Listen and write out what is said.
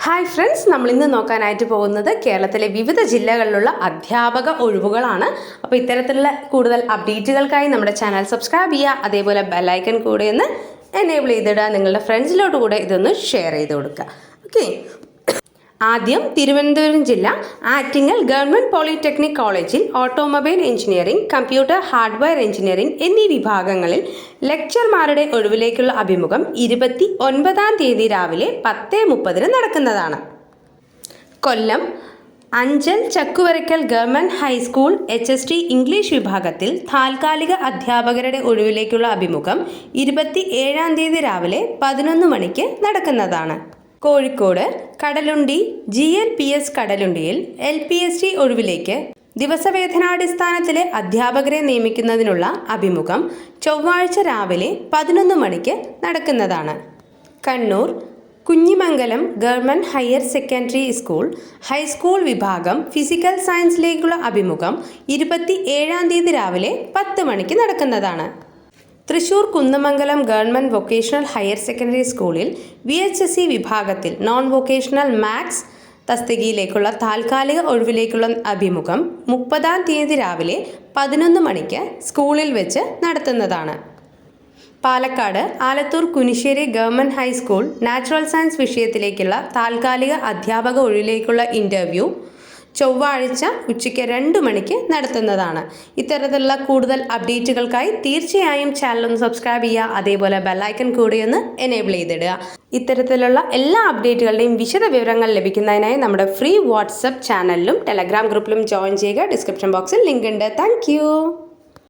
Hi friends, നമ്മൾ ഇന്ന് നോക്കാനായിട്ട് പോകുന്നത് കേരളത്തിലെ വിവിധ ജില്ലകളിലുള്ള അധ്യാപക ഒഴിവുകളാണ്. അപ്പോൾ ഇത്തരത്തിലുള്ള കൂടുതൽ അപ്ഡേറ്റുകൾക്കായി നമ്മുടെ ചാനൽ സബ്സ്ക്രൈബ് ചെയ്യുക. അതേപോലെ ബെല്ലൈക്കൺ കൂടെ ഒന്ന് എനേബിൾ ചെയ്തിടുക. നിങ്ങളുടെ ഫ്രണ്ട്സിലോട്ട് കൂടെ ഇതൊന്ന് ഷെയർ ചെയ്ത് കൊടുക്കുക. ഓക്കെ, ആദ്യം തിരുവനന്തപുരം ജില്ല ആറ്റിങ്ങൽ ഗവൺമെൻറ് പോളിടെക്നിക് കോളേജിൽ automobile engineering, computer hardware engineering എന്നീ വിഭാഗങ്ങളിൽ ലെക്ചർമാരുടെ ഒഴിവിലേക്കുള്ള അഭിമുഖം 29-ാം തീയതി രാവിലെ 10:30 നടക്കുന്നതാണ്. Kollam Anchal Chakkuvarakkal government high school HST English വിഭാഗത്തിൽ താൽക്കാലിക അധ്യാപകരുടെ ഒഴിവിലേക്കുള്ള അഭിമുഖം 27-ാം തീയതി രാവിലെ 11 മണിക്ക് നടക്കുന്നതാണ്. കോഴിക്കോട് കടലുണ്ടി GLPS കടലുണ്ടിയിൽ LPST ഒഴിവിലേക്ക് ദിവസവേതനാടിസ്ഥാനത്തിലെ അധ്യാപകരെ നിയമിക്കുന്നതിനുള്ള അഭിമുഖം ചൊവ്വാഴ്ച രാവിലെ 11 മണിക്ക് നടക്കുന്നതാണ്. Kannur Kunhimangalam government higher secondary school high school വിഭാഗം ഫിസിക്കൽ സയൻസിലേക്കുള്ള അഭിമുഖം 27-ാം തീയതി രാവിലെ 10 മണിക്ക് നടക്കുന്നതാണ്. Thrissur Kunnamangalam government vocational higher secondary സ്കൂളിൽ VHSE വിഭാഗത്തിൽ നോൺ വൊക്കേഷണൽ മാത്സ് തസ്തികയിലേക്കുള്ള താൽക്കാലിക ഒഴിവിലേക്കുള്ള അഭിമുഖം 30-ാം തീയതി രാവിലെ 11 മണിക്ക് സ്കൂളിൽ വെച്ച് നടത്തുന്നതാണ്. Palakkad Alathur Kunissery government high school natural science വിഷയത്തിലേക്കുള്ള താൽക്കാലിക അധ്യാപക ഒഴിവിലേക്കുള്ള ഇൻ്റർവ്യൂ ചൊവ്വാഴ്ച ഉച്ചയ്ക്ക് 2 മണിക്ക് നടത്തുന്നതാണ്. ഇത്തരത്തിലുള്ള കൂടുതൽ അപ്ഡേറ്റുകൾക്കായി തീർച്ചയായും ചാനൽ ഒന്ന് സബ്സ്ക്രൈബ് ചെയ്യുക. അതേപോലെ ബെല്ലൈക്കൺ കൂടി ഒന്ന് എനേബിൾ ചെയ്തിടുക. ഇത്തരത്തിലുള്ള എല്ലാ അപ്ഡേറ്റുകളുടെയും വിശദ വിവരങ്ങൾ ലഭിക്കുന്നതിനായി നമ്മുടെ ഫ്രീ വാട്സപ്പ് ചാനലിലും ടെലഗ്രാം ഗ്രൂപ്പിലും ജോയിൻ ചെയ്യുക. ഡിസ്ക്രിപ്ഷൻ ബോക്സിൽ ലിങ്ക് ഉണ്ട്. താങ്ക്